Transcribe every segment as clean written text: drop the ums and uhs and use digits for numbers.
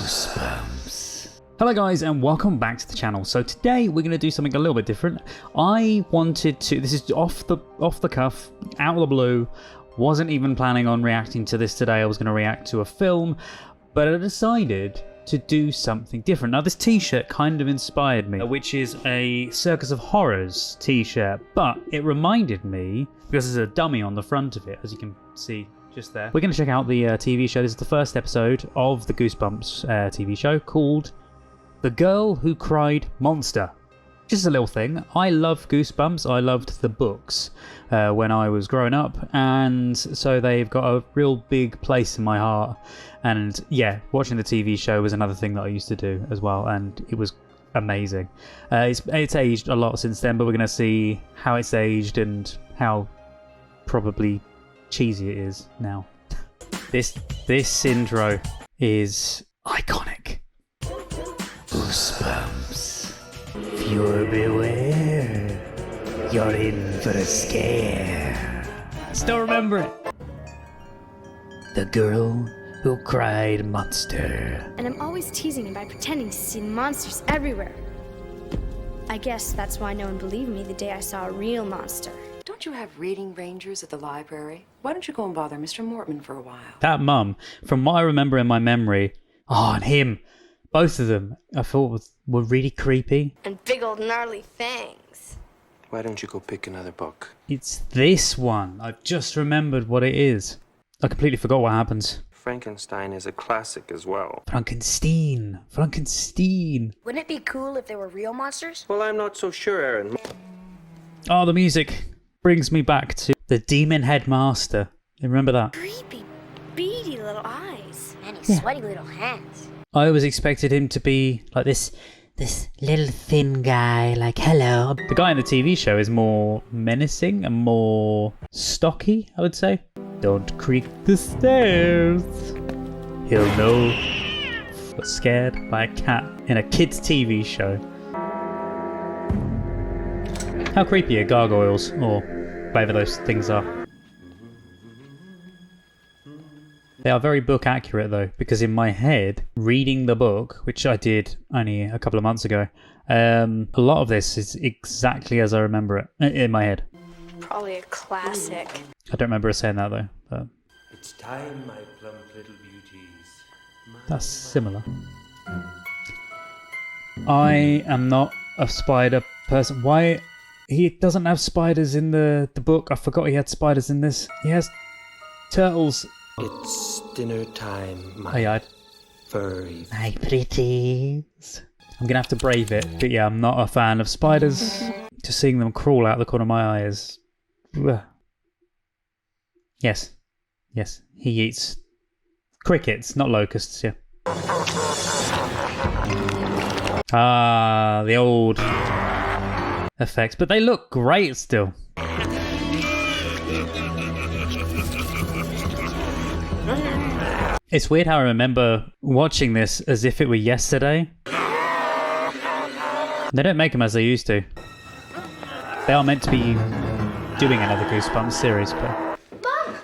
Goosebumps. Hello guys and welcome back to the channel. So today we're going to do something a little bit different. I wanted to, this is off the cuff, out of the blue, wasn't even planning on reacting to this today. I was going to react to a film, but I decided to do something different. Now this t-shirt kind of inspired me, which is a Circus of Horrors t-shirt, but it reminded me, because there's a dummy on the front of it, as you can see just there. We're going to check out the TV show. This is the first episode of the Goosebumps TV show called The Girl Who Cried Monster. Just a little thing. I love Goosebumps. I loved the books when I was growing up, and so they've got a real big place in my heart. And yeah, watching the TV show was another thing that I used to do as well, and it was amazing. It's aged a lot since then, but we're going to see how it's aged and how probably cheesy it is now. This intro is iconic. Goosebumps. Viewer beware. You're in for a scare. Still remember it. The Girl Who Cried Monster. And I'm always teasing him by pretending to see monsters everywhere. I guess that's why no one believed me the day I saw a real monster. Don't you have reading rangers at the library? Why don't you go and bother Mr. Mortman for a while? That mum, from what I remember in my memory, and him, both of them, I thought were really creepy. And big old gnarly fangs. Why don't you go pick another book? It's this one. I've just remembered what it is. I completely forgot what happens. Frankenstein is a classic as well. Frankenstein. Wouldn't it be cool if they were real monsters? Well, I'm not so sure, Aaron. Oh, the music brings me back to the Demon Headmaster. You remember that? Creepy, beady little eyes. And his sweaty little hands. I always expected him to be like this little thin guy, like, hello. The guy in the TV show is more menacing and more stocky, I would say. Don't creak the stairs. He'll know. Got scared by a cat in a kid's TV show. How creepy are gargoyles, or whatever those things are? They are very book accurate though, because in my head, reading the book, which I did only a couple of months ago, a lot of this is exactly as I remember it in my head. Probably a classic. I don't remember saying that though. But it's time, my plump little beauties. That's similar. I am not a spider person. Why? He doesn't have spiders in the book. I forgot he had spiders in this. He has turtles. It's dinner time, my furry. My pretties. I'm going to have to brave it. But yeah, I'm not a fan of spiders. Just seeing them crawl out the corner of my eye is... Ugh. Yes, he eats crickets, not locusts, yeah. Ah, the old effects, but they look great still. It's weird how I remember watching this as if it were yesterday. They don't make them as they used to. They are meant to be doing another Goosebumps series, but... Mom!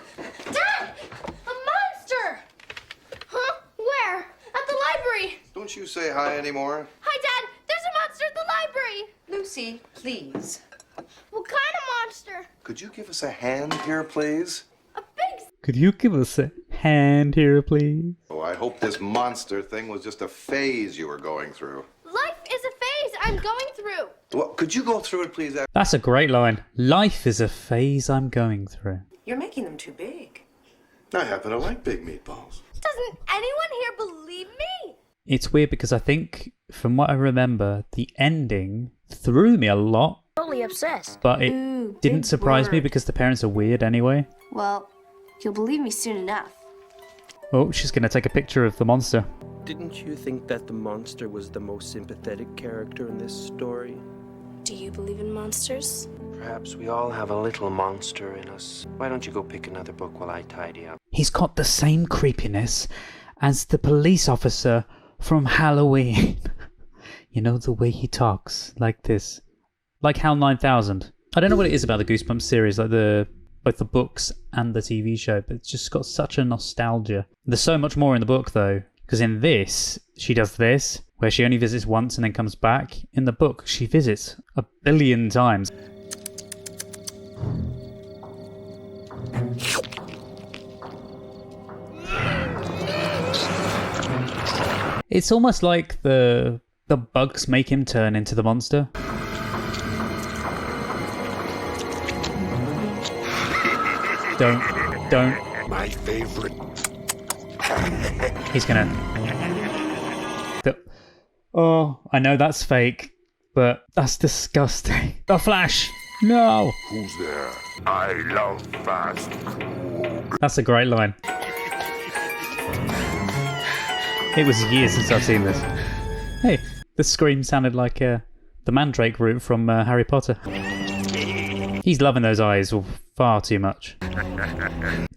Dad! A monster! Huh? Where? At the library! Don't you say hi anymore? Hi, Dad! There's a monster at the library! Lucy, please. What kind of monster? Could you give us a hand here, please? A big... Could you give us a hand here, please? Oh, I hope this monster thing was just a phase you were going through. Life is a phase I'm going through. Well, could you go through it, please? That's a great line. Life is a phase I'm going through. You're making them too big. I happen to like big meatballs. Doesn't anyone here believe me? It's weird because I think, from what I remember, the ending threw me a lot. Totally obsessed. But it didn't big surprise me word. because the parents are weird anyway. Well, you'll believe me soon enough. Oh, she's going to take a picture of the monster. Didn't you think that the monster was the most sympathetic character in this story? Do you believe in monsters? Perhaps we all have a little monster in us. Why don't you go pick another book while I tidy up? He's got the same creepiness as the police officer from Halloween. You know, the way he talks, like this. Like HAL 9000. I don't know what it is about the Goosebumps series, like both the books and the TV show, but it's just got such a nostalgia. There's so much more in the book, though. Because in this, she does this, where she only visits once and then comes back. In the book, she visits 1 billion times. It's almost like the bugs make him turn into the monster. Don't. My favorite. He's gonna... Oh, I know that's fake, but that's disgusting. The Flash! No! Who's there? I love fast food. That's a great line. It was years since I've seen this. Hey, the scream sounded like the Mandrake route from Harry Potter. He's loving those eyes far too much.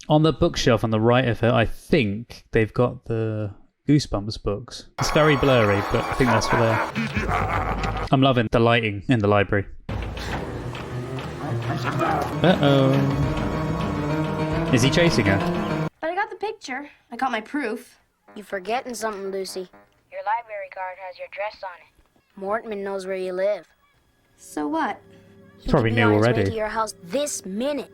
On the bookshelf on the right of her, I think they've got the Goosebumps books. It's very blurry, but I think that's what they are. I'm loving the lighting in the library. Uh-oh. Is he chasing her? But I got the picture. I got my proof. You forgetting something, Lucy. Your library card has your address on it. Mortman knows where you live. So what? He Probably could be knew on his way already. to your house this minute.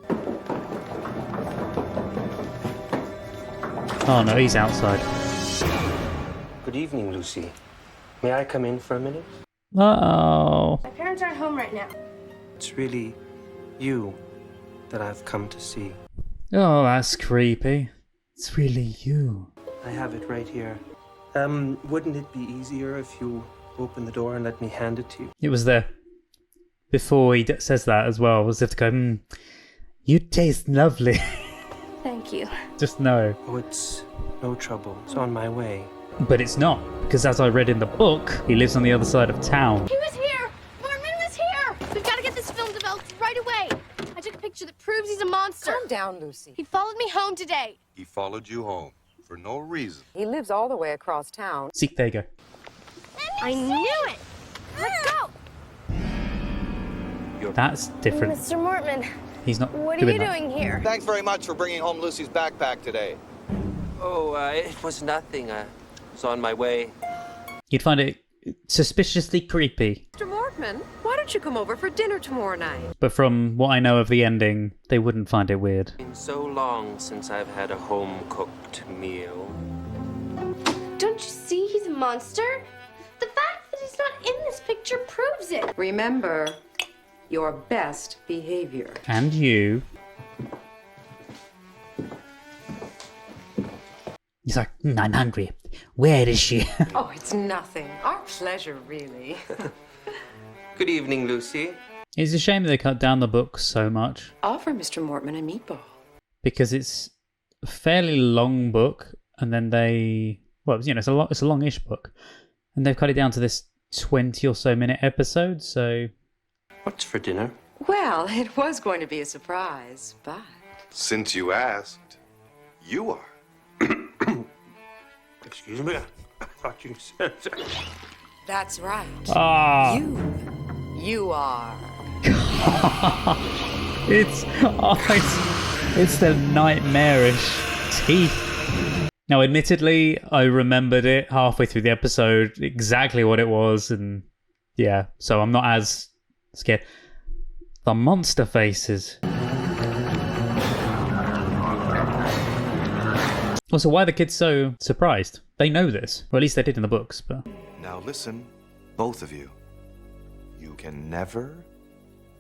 Oh no, he's outside. Good evening, Lucy. May I come in for a minute? Uh-oh. My parents aren't home right now. It's really you that I've come to see. Oh, that's creepy. It's really you. I have it right here. Wouldn't it be easier if you open the door and let me hand it to you? It was there. Before he says that as well, as if to go, you taste lovely. Thank you. Just no. Oh, it's no trouble. It's on my way. But it's not, because as I read in the book, he lives on the other side of town. He was here! Mortman was here! We've got to get this film developed right away. I took a picture that proves he's a monster. Calm down, Lucy. He followed me home today. He followed you home for no reason. He lives all the way across town. See, there you go. I knew it! Let's go! That's different. Mr. Mortman, He's not what are doing you that. doing here? Thanks very much for bringing home Lucy's backpack today. Oh, it was nothing. I was on my way. You'd find it suspiciously creepy. Mr. Mortman, why don't you come over for dinner tomorrow night? But from what I know of the ending, they wouldn't find it weird. It's been so long since I've had a home-cooked meal. Don't you see he's a monster? The fact that he's not in this picture proves it. Remember, your best behavior. And you. He's like, I'm hungry. Where is she? Oh, it's nothing. Our pleasure, really. Good evening, Lucy. It's a shame they cut down the book so much, Offer Mr. Mortman a meatball. because it's a fairly long book, and then it's a longish book, and they've cut it down to this 20 or so minute episode. So What's for dinner? Well, it was going to be a surprise, but... Since you asked, you are. Excuse me? I thought you said... That's right. ah, You are. it's the nightmarish teeth. Now, admittedly, I remembered it halfway through the episode exactly what it was, and yeah, so I'm not as scared. The monster faces. Also, why are the kids so surprised? They know this, or at least they did in the books, but Now listen, both of you. You can never,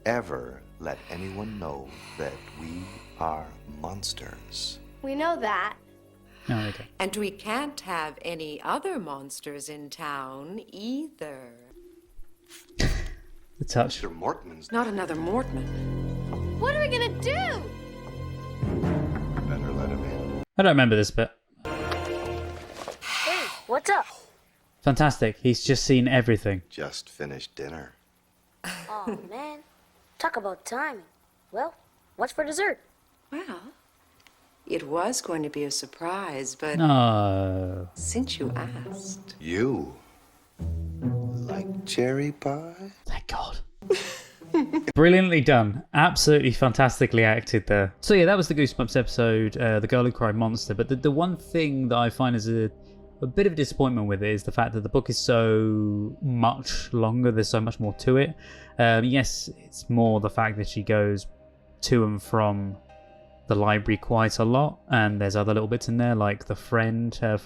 ever let anyone know that we are monsters. We know that. oh, okay. And we can't have any other monsters in town either. The touch. Mr. Mortman's Not another Mortman. What are we gonna do? better let him in. I don't remember this bit. Hey, what's up? Fantastic. He's just seen everything. Just finished dinner. Oh, man. Talk about timing. Well, what's for dessert? Well, it was going to be a surprise, but No. since you asked... You like cherry pie? Thank God. Brilliantly done. Absolutely fantastically acted there. So yeah, that was the Goosebumps episode, The Girl Who Cried Monster. But the one thing that I find is a a bit of a disappointment with it is the fact that the book is so much longer. There's so much more to it. Yes, it's more the fact that she goes to and from the library quite a lot, and there's other little bits in there, like her friend, I've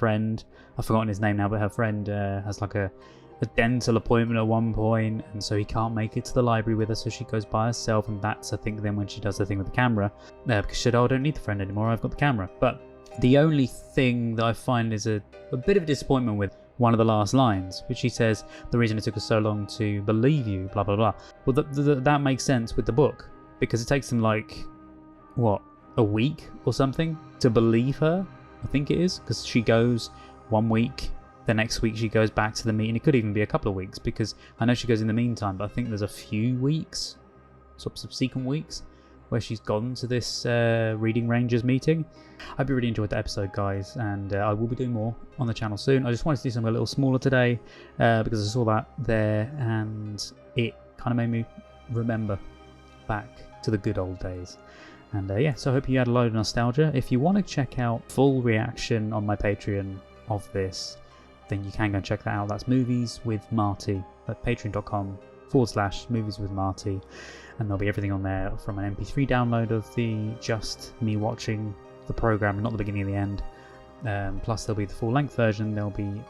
forgotten his name now, but her friend has like a dental appointment at one point, and so he can't make it to the library with her, so she goes by herself, and that's I think then when she does the thing with the camera, because she said, oh, I don't need the friend anymore, I've got the camera. But the only thing that I find is a bit of a disappointment with one of the last lines, which she says, the reason it took us so long to believe you, blah blah blah. Well, that makes sense with the book, because it takes them like, what, a week or something to believe her, I think it is, because she goes 1 week, the next week she goes back to the meeting. It could even be a couple of weeks, because I know she goes in the meantime, but I think there's a few weeks, sort of subsequent weeks, where she's gone to this Reading Rangers meeting. I hope you really enjoyed that episode, guys, and I will be doing more on the channel soon. I just wanted to do something a little smaller today, because I saw that there, and it kind of made me remember back to the good old days. And yeah, so I hope you had a load of nostalgia. If you want to check out full reaction on my Patreon of this, then you can go and check that out. That's Movies with Marty at patreon.com/Movies with Marty, and there'll be everything on there from an MP3 download of the just me watching the program, not the beginning and the end. Plus there'll be the full length version. There'll be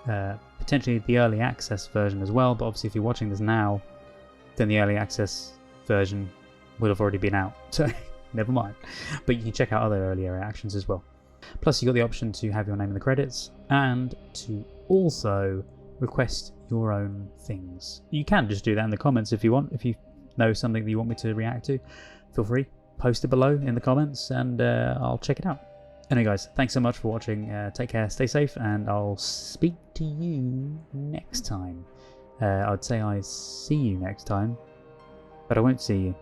potentially the early access version as well. But obviously, if you're watching this now, then the early access version would have already been out. So never mind. But you can check out other earlier reactions as well. Plus, you got the option to have your name in the credits and to also request your own things. You can just do that in the comments if you want. If you know something that you want me to react to, feel free, post it below in the comments, and I'll check it out. Anyway, guys, thanks so much for watching. Take care, stay safe, and I'll speak to you next time. I'd say I see you next time, but I won't see you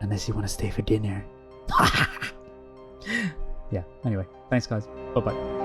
unless you want to stay for dinner. Yeah, anyway, thanks guys, bye bye.